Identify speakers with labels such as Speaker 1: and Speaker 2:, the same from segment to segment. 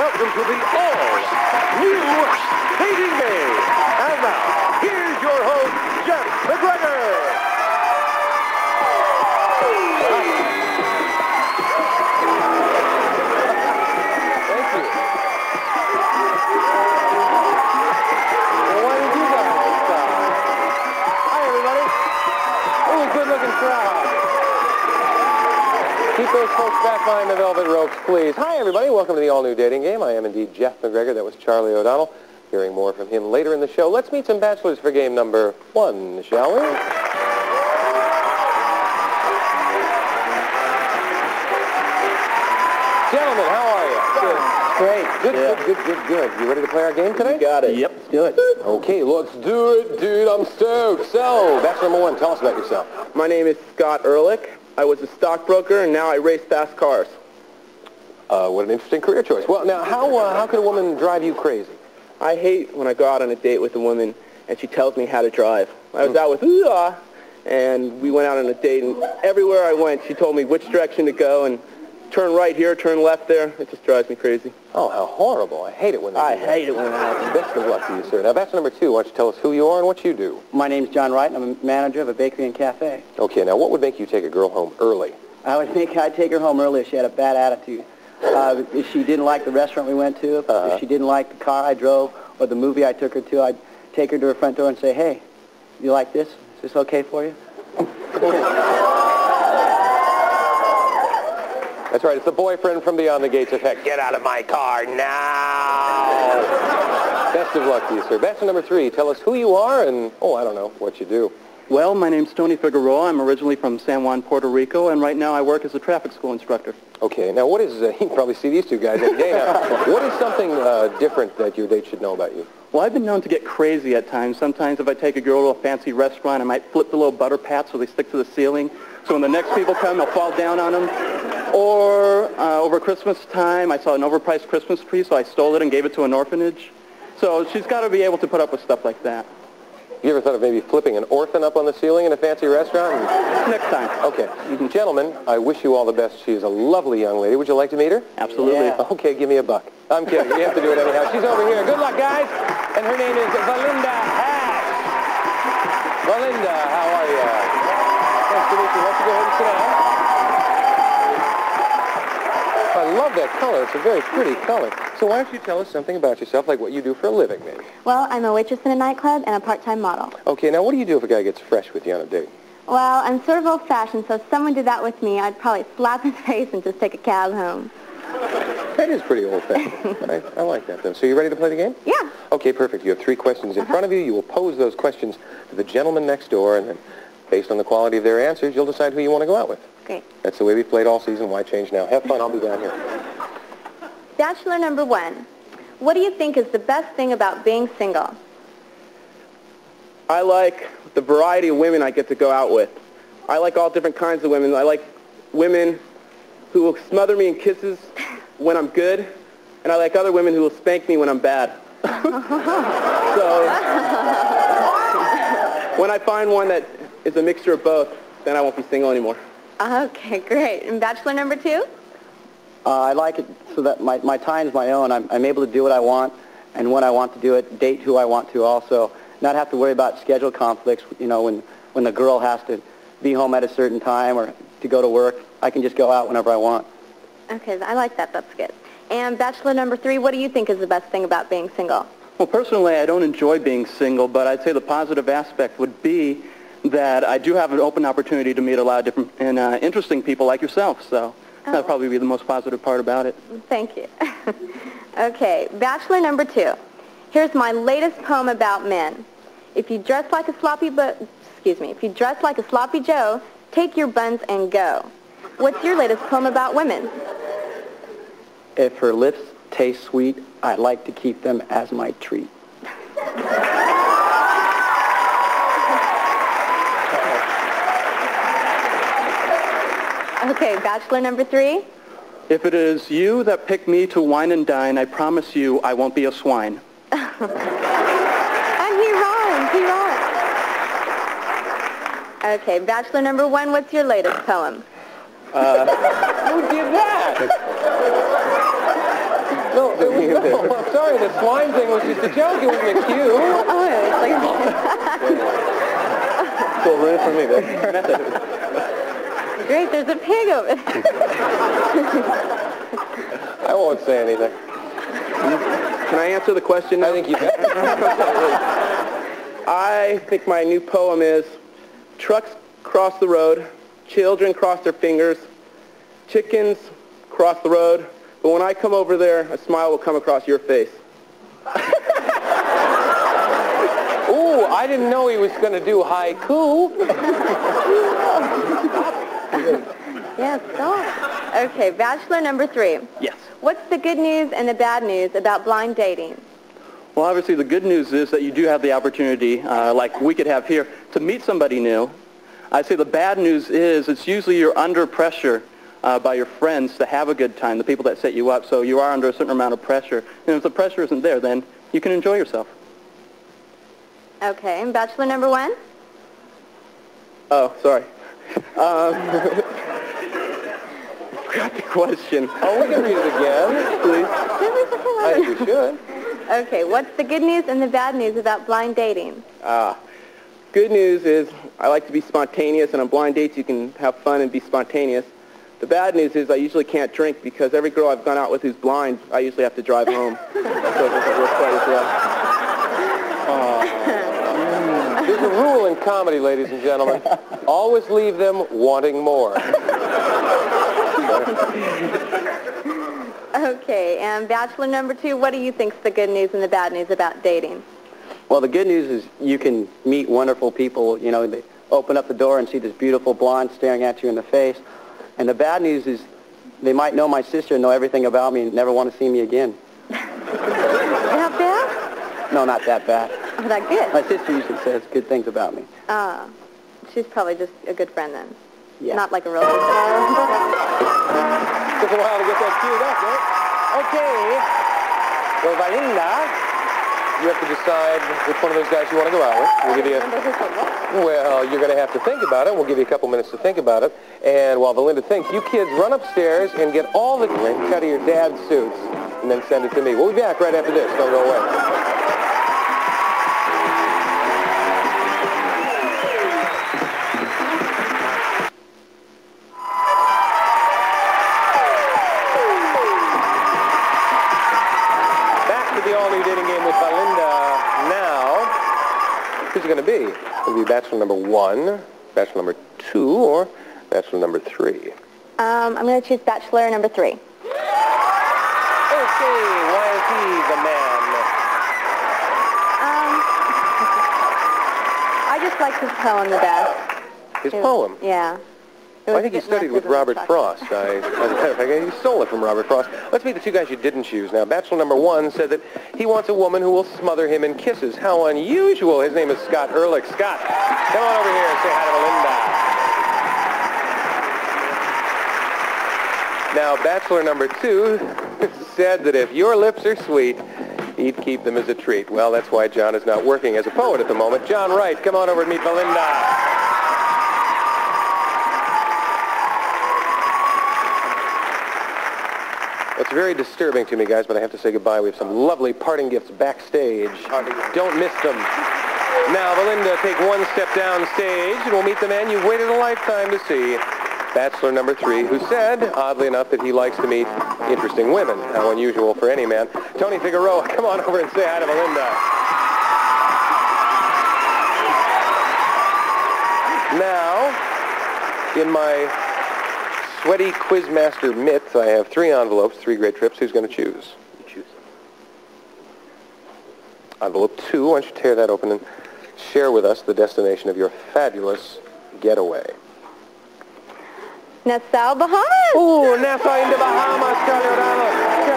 Speaker 1: welcome to the all-new dating game. And now, here's your host, Jeff MacGregor. Thank you. Well, why did you guys stop? Hi, everybody. Oh, good-looking crowd. Keep those folks back behind the velvet ropes, please. Hi, everybody. Welcome to the all-new dating game. I am indeed Jeff MacGregor. That was Charlie O'Donnell. Hearing more from him later in the show. Let's meet some bachelors for game number 1, shall we? Gentlemen, how are you?
Speaker 2: Great.
Speaker 1: Good. You ready to play our game today?
Speaker 2: You got it. Yep, let's do it.
Speaker 1: Okay, let's do it, dude. I'm stoked. So, bachelor number 1, tell us about yourself.
Speaker 2: My name is Scott Ehrlich. I was a stockbroker, and now I race fast cars.
Speaker 1: What an interesting career choice. Well, now, how could a woman drive you crazy?
Speaker 2: I hate when I go out on a date with a woman, and she tells me how to drive. I was out with Ooh-ah, and we went out on a date, and everywhere I went, she told me which direction to go, and turn right here, turn left there. It just drives me crazy.
Speaker 1: Oh, how horrible. I hate it when they do that.
Speaker 2: hate it when that happens.
Speaker 1: Best of luck to you, sir. Now, bachelor number 2, why don't you tell us who you are and what you do?
Speaker 3: My name's John Wright, and I'm a manager of a bakery and cafe.
Speaker 1: Okay, now what would make you take a girl home early?
Speaker 3: I'd take her home early if she had a bad attitude. If she didn't like the restaurant we went to, if she didn't like the car I drove or the movie I took her to, I'd take her to her front door and say, hey, you like this? Is this okay for you?
Speaker 1: That's right. It's the boyfriend from Beyond the Gates effect. Get out of my car now. Best of luck to you, sir. Bachelor number 3, tell us who you are and, I don't know, what you do.
Speaker 4: Well, my name's Tony Figueroa. I'm originally from San Juan, Puerto Rico, and right now I work as a traffic school instructor.
Speaker 1: Okay, now what is, you can probably see these two guys every day now. What is something different that your date should know about you?
Speaker 4: Well, I've been known to get crazy at times. Sometimes if I take a girl to a fancy restaurant, I might flip the little butter pats so they stick to the ceiling. So when the next people come, they'll fall down on them. Or over Christmas time, I saw an overpriced Christmas tree, so I stole it and gave it to an orphanage. So she's got to be able to put up with stuff like that.
Speaker 1: You ever thought of maybe flipping an orphan up on the ceiling in a fancy restaurant?
Speaker 4: Next time.
Speaker 1: Okay. Gentlemen, I wish you all the best. She is a lovely young lady. Would you like to meet her?
Speaker 4: Absolutely.
Speaker 3: Yeah.
Speaker 1: Okay, give me a buck. I'm kidding. You have to do it anyhow. She's over here. Good luck, guys. And her name is Valinda Hash. Valinda, how are you? Nice to meet you. Why don't you go ahead and sit down? I love that color. It's a very pretty color. So why don't you tell us something about yourself, like what you do for a living, maybe?
Speaker 5: Well, I'm a waitress in a nightclub and a part-time model.
Speaker 1: Okay, now what do you do if a guy gets fresh with you on a date?
Speaker 5: Well, I'm sort of old-fashioned, so if someone did that with me, I'd probably slap his face and just take a cab home.
Speaker 1: That is pretty old-fashioned, but I like that, then. So you ready to play the game?
Speaker 5: Yeah.
Speaker 1: Okay, perfect. You have 3 questions in front of you. You will pose those questions to the gentleman next door, and then based on the quality of their answers, you'll decide who you want to go out with.
Speaker 5: Great.
Speaker 1: That's the way we've played all season. Why change now? Have fun. I'll be down here.
Speaker 5: Bachelor number 1. What do you think is the best thing about being single?
Speaker 2: I like the variety of women I get to go out with. I like all different kinds of women. I like women who will smother me in kisses when I'm good, and I like other women who will spank me when I'm bad. So when I find one that is a mixture of both, then I won't be single anymore.
Speaker 5: Okay, great. And bachelor number 2?
Speaker 3: I like it so that my time's my own. I'm able to do what I want and when I want to do it, date who I want to also, not have to worry about schedule conflicts, when the girl has to be home at a certain time or to go to work. I can just go out whenever I want.
Speaker 5: Okay, I like that. That's good. And bachelor number 3, what do you think is the best thing about being single?
Speaker 4: Well, personally, I don't enjoy being single, but I'd say the positive aspect would be that I do have an open opportunity to meet a lot of different and interesting people like yourself, so that'd probably be the most positive part about it.
Speaker 5: Thank you. Okay, bachelor number 2. Here's my latest poem about men. If you dress like a sloppy Joe, take your buns and go. What's your latest poem about women?
Speaker 3: If her lips taste sweet, I like to keep them as my treat.
Speaker 5: Okay, bachelor number 3.
Speaker 4: If it is you that pick me to wine and dine, I promise you I won't be a swine.
Speaker 5: And he rhymes. Okay, bachelor number 1, what's your latest poem?
Speaker 1: Who did that? No, it was the swine thing was just a joke. It wasn't a cue.
Speaker 5: Oh, it's like...
Speaker 2: So ruin it for me, babe.
Speaker 5: Great, there's a pig over there.
Speaker 1: I won't say anything.
Speaker 2: Can I answer the question now?
Speaker 1: I think you can.
Speaker 2: I think my new poem is, trucks cross the road, children cross their fingers, chickens cross the road, but when I come over there, a smile will come across your face.
Speaker 1: Ooh, I didn't know he was going to do haiku.
Speaker 5: Yes, stop. Okay, bachelor number 3.
Speaker 4: Yes.
Speaker 5: What's the good news and the bad news about blind dating?
Speaker 4: Well, obviously, the good news is that you do have the opportunity, like we could have here, to meet somebody new. I'd say the bad news is it's usually you're under pressure by your friends to have a good time, the people that set you up, so you are under a certain amount of pressure. And if the pressure isn't there, then you can enjoy yourself.
Speaker 5: Okay, and bachelor number 1?
Speaker 2: Oh, sorry. Forgot the question.
Speaker 1: Oh, we can read it again, please. I think we should.
Speaker 5: Okay, what's the good news and the bad news about blind dating?
Speaker 2: Good news is I like to be spontaneous, and on blind dates you can have fun and be spontaneous. The bad news is I usually can't drink because every girl I've gone out with who's blind, I usually have to drive home. So it doesn't work quite as well.
Speaker 1: There's a rule in comedy, ladies and gentlemen. Always leave them wanting more.
Speaker 5: Okay, and bachelor number 2, what do you think's the good news and the bad news about dating?
Speaker 3: Well, the good news is you can meet wonderful people. You know, they open up the door and see this beautiful blonde staring at you in the face. And the bad news is they might know my sister and know everything about me and never want to see me again.
Speaker 5: That bad?
Speaker 3: No, not that bad.
Speaker 5: Oh, that good?
Speaker 3: My sister usually says good things about me.
Speaker 5: She's probably just a good friend then.
Speaker 3: Yeah.
Speaker 5: Not like a real sister.
Speaker 1: Took a while to get that queued up, right? Okay. Well, Valinda, you have to decide which one of those guys you want to go out with. We'll give you well, you're going to have to think about it. We'll give you a couple minutes to think about it. And while Valinda thinks, you kids run upstairs and get all the cut of your dad's suits and then send it to me. We'll be back right after this. Don't go away. Who's it going to be? It'll be bachelor number 1, bachelor number 2, or bachelor number 3?
Speaker 5: I'm going to choose bachelor number 3.
Speaker 1: Okay, why is he the man?
Speaker 5: I just like his poem the best.
Speaker 1: His poem?
Speaker 5: Yeah.
Speaker 1: Well, I think he studied with Robert Frost. As a matter of fact, he stole it from Robert Frost. Let's meet the 2 guys you didn't choose now. Bachelor number 1 said that he wants a woman who will smother him in kisses. How unusual. His name is Scott Ehrlich. Scott, come on over here and say hi to Melinda. Now, bachelor number 2 said that if your lips are sweet, he'd keep them as a treat. Well, that's why John is not working as a poet at the moment. John Wright, come on over and meet Melinda. It's very disturbing to me, guys, but I have to say goodbye. We have some lovely parting gifts backstage. Don't miss them. Now, Melinda, take one step downstage, and we'll meet the man you've waited a lifetime to see, bachelor number 3, who said, oddly enough, that he likes to meet interesting women. How unusual for any man. Tony Figueroa, come on over and say hi to Melinda. Now, in my sweaty quizmaster mitts, I have 3 envelopes, 3 great trips. Who's going to choose? You choose. Envelope 2, why don't you tear that open and share with us the destination of your fabulous getaway.
Speaker 5: Nassau, Bahamas.
Speaker 1: Ooh, Nassau in the Bahamas. Tell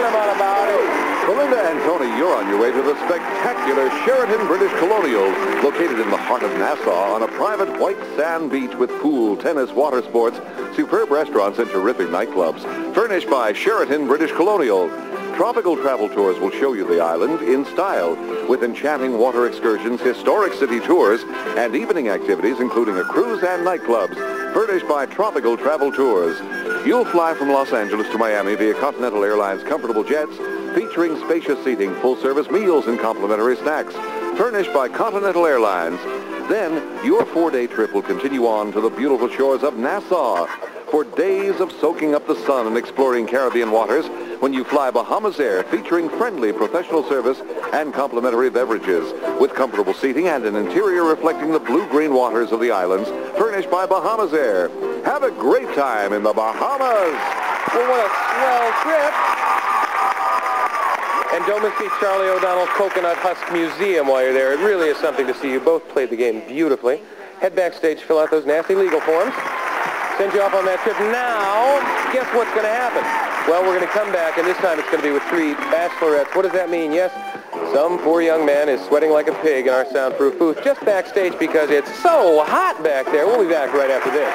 Speaker 1: them all about it.
Speaker 6: Melinda and Tony, you're on your way to the spectacular Sheraton British Colonial, located in the heart of Nassau on a private white sand beach with pool, tennis, water sports, superb restaurants, and terrific nightclubs. Furnished by Sheraton British Colonial. Tropical travel tours will show you the island in style, with enchanting water excursions, historic city tours, and evening activities including a cruise and nightclubs. Furnished by Tropical Travel Tours. You'll fly from Los Angeles to Miami via Continental Airlines comfortable jets featuring spacious seating, full-service meals, and complimentary snacks. Furnished by Continental Airlines. Then, your 4-day trip will continue on to the beautiful shores of Nassau for days of soaking up the sun and exploring Caribbean waters when you fly Bahamas Air, featuring friendly professional service and complimentary beverages with comfortable seating and an interior reflecting the blue-green waters of the islands, furnished by Bahamas Air. Have a great time in the Bahamas.
Speaker 1: Well, what a swell trip. And don't miss the Charlie O'Donnell Coconut Husk Museum while you're there. It really is something to see. You both played the game beautifully. Head backstage, fill out those nasty legal forms. Send you off on that trip. Now, guess what's going to happen? Well, we're going to come back, and this time it's going to be with 3 bachelorettes. What does that mean? Yes, some poor young man is sweating like a pig in our soundproof booth just backstage because it's so hot back there. We'll be back right after this.